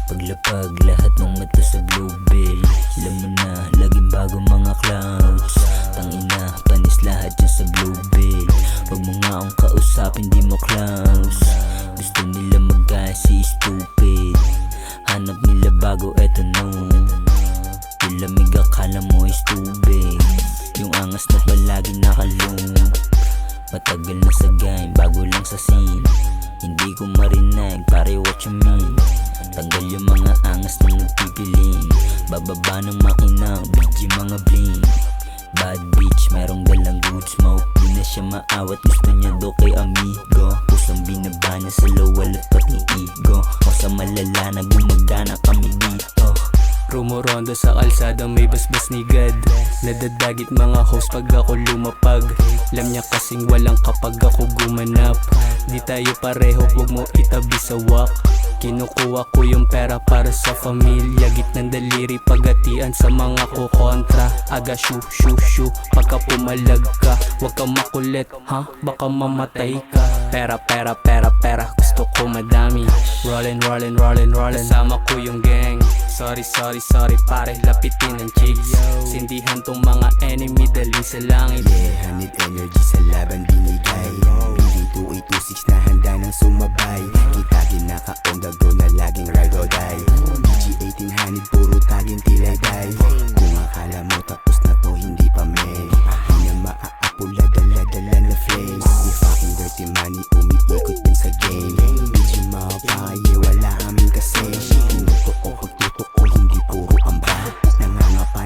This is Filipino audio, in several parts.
Paglapag lahat ng mata sa bluebill. Alam mo na, laging bago mga clouds. Tangina, panis lahat yun sa bluebill. Wag mo nga akong kausapin, di mo clowns. Gusto nila mag-si stupid. Hanap nila bago, eto no. Yung lamig akala mo is tubig. Yung angas na palagi nakalung. Matagal na sa game, bago lang sa scene. Hindi ko marinig, pare what you mean. Tanggal yung mga angas na nagpipiling. Bababa ng makina, BG mga bling. Bad bitch, merong dalang good smoke. Di na siya maawat, gusto niya do kay amigo. Pusang binaba niya sa lowal at pati ego. O sa malala na gumagana kami dito. Rumorondo sa kalsada may basbas ni God. Nadadagit mga host pag ako lumapag. Alam niya kasing walang kapag ako gumanap. Di tayo pareho, huwag mo itabi sa wak. Kinukuha ko yung pera para sa pamilya. Gitnang daliri pagatian sa mga kukontra. Aga shoo shoo shoo pagka pumalag ka. Huwag kang makulit ha, baka mamatay ka. Pera pera pera pera, gusto ko madami. Rollin rollin rollin rollin, kasama ko yung gang. Sorry sorry sorry pare, lapitin ng chicks. Sindihan tong mga enemy daling sa langit. Yeah, hanid energy sa laban binigay. Hindi 2826 na handa nang sumabay. Kita ginaka-on the go na laging ride or die. BG18 hanid puro taging tilay-day. Kung akala mo tapos na to hindi pa may. Di na maaapula dala-dala na flames. Di fucking dirty money umiikot din sa game. BG mapaye wala aming kasi. Tinuto o pagtuto ko hindi puro amba.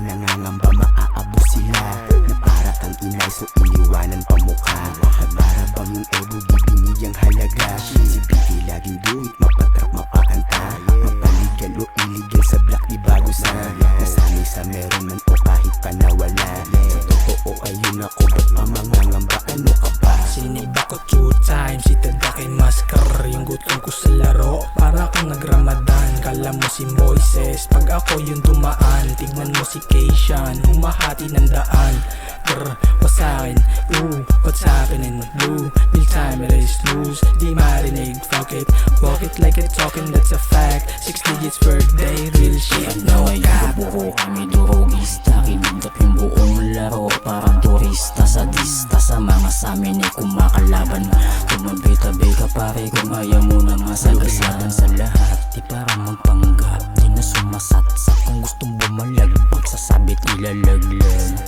Nangangamba maaabos sila. Na para kang inay so iniwanan pa mukha. At para bang yung ego di binigyang halaga. Si Biggie laging do it, mapatrap mapakanta. Mapaligal o illegal sa black di bago sa. Nasanay sa meron man o kahit pa nawala. Sa totoo ayun ako, ba't pa mangangamba, ano ka ba? Sinibak ko 2 times, itadakin masker. Yung gutom ko sa laro, para akong nagramadan. Kala mo si Moises, pag ako yung dumaan. Tignan mo si Keishan, humahati ng daan. What's sa'kin? Ooh, what's happening with blue? Real time it is loose, di marinig, fuck it. Walk it like it's talking, that's a fact. 6 digits per day, real shit, no cap. Buo kami durugista, kinigap yung buong laro. Parang turista sa dista, sa mga samin ay kumakalaban. Tumabi-tabi ka pare, kung ayaw mo na masalasaban sa lahat. Di para magpanggap, di na sumasat-sat. Kung gustong bumalag, pagsasabit ilalaglag.